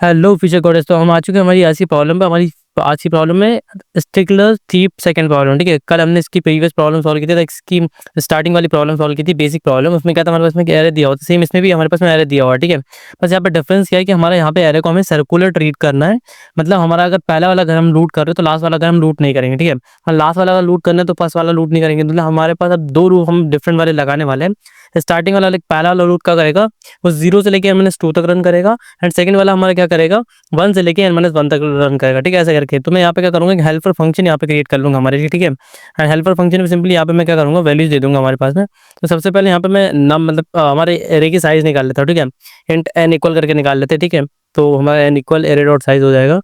Hello future coders. तो हम आ चुके हैं हमारी आज की प्रॉब्लम पे। हमारी आज की प्रॉब्लम है स्टिकलर थीप सेकंड प्रॉब्लम। ठीक है, कल हमने इसकी प्रीवियस प्रॉब्लम सॉल्व की थी, लाइक इसकी स्टार्टिंग वाली प्रॉब्लम सॉल्व की थी, बेसिक प्रॉब्लम। उसमें क्या था, हमारे पास में एरर दिया हुआ था, सेम इसमें भी हमारे पास में एरर दिया हुआ है। ठीक है, बस यहाँ पे डिफरेंस क्या है कि हमारे यहाँ पे एरर को हमें सर्कुलर ट्रीट करना है। मतलब हमारा अगर पहला वाला घर हम लूट कर रहे हो तो लास्ट वाला घर हम लूट नहीं करेंगे। ठीक है, और लास्ट वाला अगर लूट करना है तो फर्स्ट वाला लूट नहीं करेंगे। मतलब हमारे पास अब दो रूट हम डिफरेंट वाले लगाने वाले हैं। स्टार्टिंग वाला लाइक पहला वाला रूट क्या करेगा, वो 0 से लेकर n-2 तक रन करेगा। एंड सेकंड वाला हमारा क्या करेगा, 1 से लेके n-1 तक रन करेगा। ठीक है, ऐसे करके तो मैं यहाँ पे क्या करूँगा, एक हेल्पर फंक्शन यहाँ पे क्रिएट कर लूँगा हमारे लिए। ठीक है, एंड हेल्पर फंक्शन में सिंपली यहाँ पे मैं क्या करूँगा, वैल्यूज दे दूँगा हमारे पास में। तो सबसे पहले यहाँ पे मैं नाम मतलब हमारे एरे की साइज़ निकाल लेता हूँ। ठीक है, इंट n इक्वल करके निकाल लेते हैं। ठीक है, तो हमारा n equal array dot size हो जाएगा,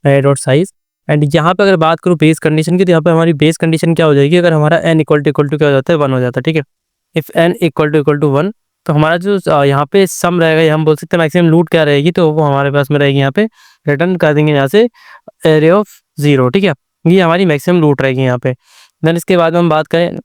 एरे डॉट साइज़। एंड यहाँ पे अगर बात करूँ बेस कंडीशन की, तो यहाँ पे हमारी बेस कंडीशन क्या हो जाएगी, अगर हमारा n इक्वल टू क्या हो जाता है, 1 हो जाता है। ठीक है, इफ़ n इक्वल टू 1, तो हमारा जो यहाँ पे सम रहेगा, ये हम बोल सकते हैं मैक्सिमम लूट क्या रहेगी, तो वो हमारे पास में रहेगी। यहाँ पे रिटर्न कर देंगे यहाँ से एरे ऑफ 0। ठीक है, ये हमारी मैक्सिमम लूट रहेगी यहाँ पे। देन इसके बाद में हम बात करें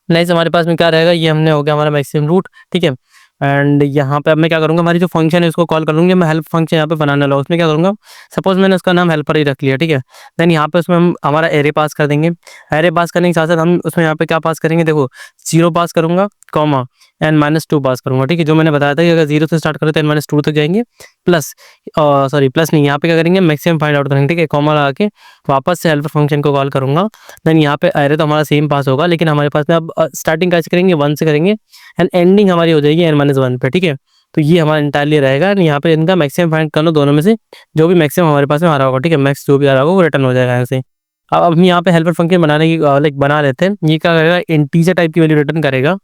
नेक्स्ट, हमारे पास में क्या रहेगा, ये हमने हो गया हमारा मैक्सिमम रूट। ठीक है, एंड यहाँ पे अब मैं क्या करूँगा, हमारी जो फंक्शन है उसको कॉल कर लूँगी मैं, हेल्प फंक्शन यहाँ पे बनाने वाला हूँ। उसमें क्या करूँगा, सपोज मैंने उसका नाम हेल्पर ही रख लिया। ठीक है, देन यहाँ पे उसमें हम हमारा एरे पास कर देंगे। एरे पास करने के साथ साथ हम उसमें यहाँ पे क्या पास करेंगे, देखो 0 पास करूँगा, कॉमा n-2 पास करूँगा। ठीक है, जो मैंने बताया था कि अगर 0 से स्टार्ट करें तो n-2 तक जाएंगे, प्लस सॉरी प्लस नहीं, यहाँ पे क्या करेंगे, मैक्सिमम फाइंड आउट करेंगे। ठीक है, कॉमा लगा के वापस से हेल्पर फंक्शन को कॉल करूँगा। देन यहाँ पे एरे तो हमारा सेम पास होगा, लेकिन हमारे पास में अब स्टार्टिंग कैसे करेंगे, 1 से करेंगे एंड एंडिंग हमारी हो जाएगी n-1 पे। ठीक है, तो ये हमारा इंटायरली रहेगा। एंड यहाँ पे इनका मैक्सिमम फाइंड कर लो, दोनों में से जो भी मैक्सिमम हमारे पास में आ रहा होगा। ठीक है, मैक्स जो भी आ रहा होगा वो रिटर्न हो जाएगा यहाँ से। अब हम यहाँ पे हेल्पर फंक्शन बनाने की लाइक बना लेते हैं। ये क्या करेगा, इंटीजर टाइप की वैल्यू रिटर्न करेगा।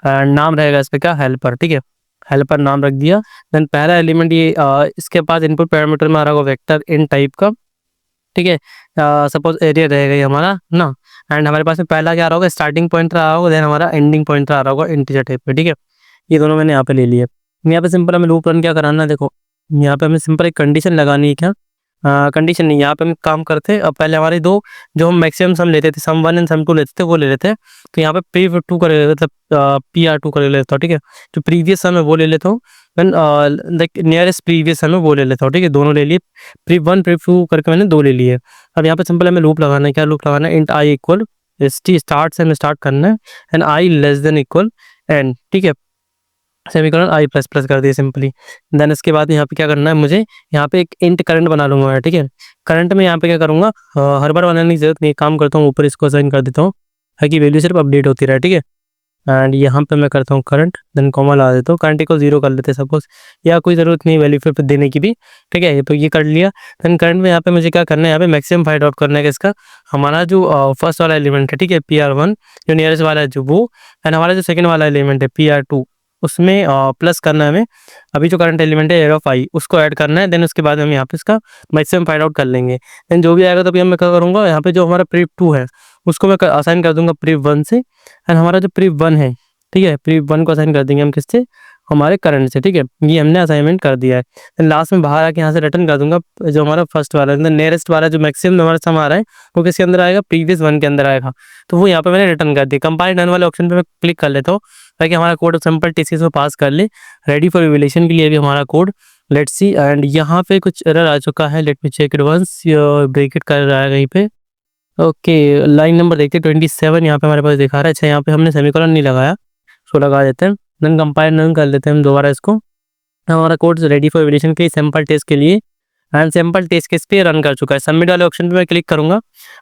नाम रहेगा इस पे क्या, हेल्पर। ठीक है, हेल्पर नाम रख दिया। देन पहला एलिमेंट ये इसके पास इनपुट पैरामीटर में आ रहा होगा वेक्टर इन टाइप का। ठीक है, सपोज एरिया रहेगा ये हमारा ना। एंड हमारे पास में पहला क्या आ रहा होगा, स्टार्टिंग पॉइंट रहा होगा, देन हमारा एंडिंग पॉइंट आ रहा होगा इंटीजर टाइप पे। ठीक है, ये दोनों मैंने यहाँ पे ले लिए। यहाँ पे सिंपल हमें लूप रन क्या कराना है, देखो यहाँ पे हमें सिंपल एक कंडीशन लगानी है। क्या कंडीशन नहीं, यहाँ पे हम काम करते हैं। अब पहले हमारे दो जो हम मैक्सिमम सम लेते थे, सम 1 एंड सम 2 लेते थे, वो ले लेते हैं। तो यहाँ पे P2 कर लेते, मतलब PR2 कर लेता हूँ। ठीक है, जो प्रीवियस सम है वो ले लेता हूँ, देन लाइक नियरेस्ट प्रीवियस सम है वो ले लेता हूँ। ठीक है, दोनों ले लिए, P1 P2 करके मैंने 2 ले लिए। अब यहाँ पे सिंपल हमें लूप लगाना है। क्या लूप लगाना है, int i equal st start से हमें स्टार्ट करना है, and i less than equal n. ठीक है, सेमीकोलन आई प्लस प्लस कर दिए सिंपली। देन इसके बाद यहाँ पे क्या करना है, मुझे यहाँ पे एक इंट करंट बना लूँगा मैं। ठीक है, करंट में यहाँ पे क्या करूँगा, हर बार बनाने की जरूरत नहीं, काम करता हूँ ऊपर इसको असाइन कर देता हूँ ताकि वैल्यू सिर्फ अपडेट होती रहे। ठीक है, एंड यहाँ पे मैं करता हूँ करंट, देन कॉमा लगा देता हूँ, करंट को 0 कर लेते हैं सपोज, या कोई ज़रूरत नहीं वैल्यू फिर देने की भी। ठीक है, तो ये कर लिया। देन करंट में यहाँ पे मुझे क्या करना है, यहाँ पे मैक्सिमम फाइंड आउट करना है कि इसका हमारा जो फर्स्ट वाला एलिमेंट है, ठीक है, PR1 जो नियरेस्ट वाला है जो वो, एंड हमारा जो सेकंड वाला एलिमेंट है PR2, उसमें प्लस करना है हमें। अभी जो करंट एलिमेंट है एयर ऑफ आई, उसको ऐड करना है। देन उसके बाद हम यहाँ पे इसका मैक्सिमम फाइंड आउट कर लेंगे। देन जो भी आएगा तो अभी मैं क्या करूँगा, यहाँ पे जो हमारा प्रीप 2 है उसको मैं असाइन कर दूंगा प्रीप 1 से। एंड हमारा जो प्रीप 1 है, ठीक है, प्रीप 1 को असाइन कर देंगे हम किससे, हमारे करंट से। ठीक है, ये हमने असाइनमेंट कर दिया है। देन लास्ट में बाहर आके यहाँ से रिटर्न कर दूंगा जो हमारा फर्स्ट वाला है, नियरेस्ट वाला जो मैक्सिमम हमारा सम आ रहा है वो किसके अंदर आएगा, प्रीवियस 1 के अंदर आएगा। तो वो यहाँ पे मैंने रिटर्न कर दिया। कंपाइल डन वाले ऑप्शन पे मैं क्लिक कर लेता हूँ ताकि हमारा कोड सिंपल टीसीएस में पास कर ले। रेडी फॉर रिविलेशन के लिए भी हमारा कोड, लेट्स सी। एंड यहाँ पे कुछ एरर आ चुका है, let me check it once, bracket कर रहा है कहीं पे। ओके, लाइन नंबर देखते 27 यहाँ पे हमारे पास दिखा रहा है। अच्छा, यहाँ पे हमने सेमीकोलन नहीं लगाया, सो लगा देते हैं। देन कंपाइल रन कर लेते हैं हम दोबारा इसको। हमारा कोड रेडी फॉर वैलिडेशन के सैंपल टेस्ट के लिए, एंड सैंपल टेस्ट केस पे रन कर चुका है। सबमिट वाले ऑप्शन पे मैं क्लिक करूंगा,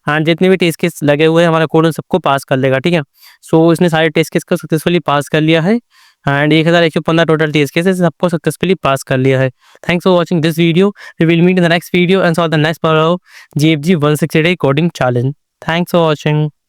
एंड जितने भी टेस्ट केस लगे हुए हैं हमारा कोड उन सबको पास कर लेगा। ठीक है, सो इसने सारे टेस्ट केस को सक्सेसफुली पास कर लिया है, एंड 1115 टोटल टेस्ट केसेस सबको सक्सेसफुली पास कर लिया है। Thanks for watching this video. We will meet in the next video and solve the next part of GFG 168 coding challenge. Thanks for watching.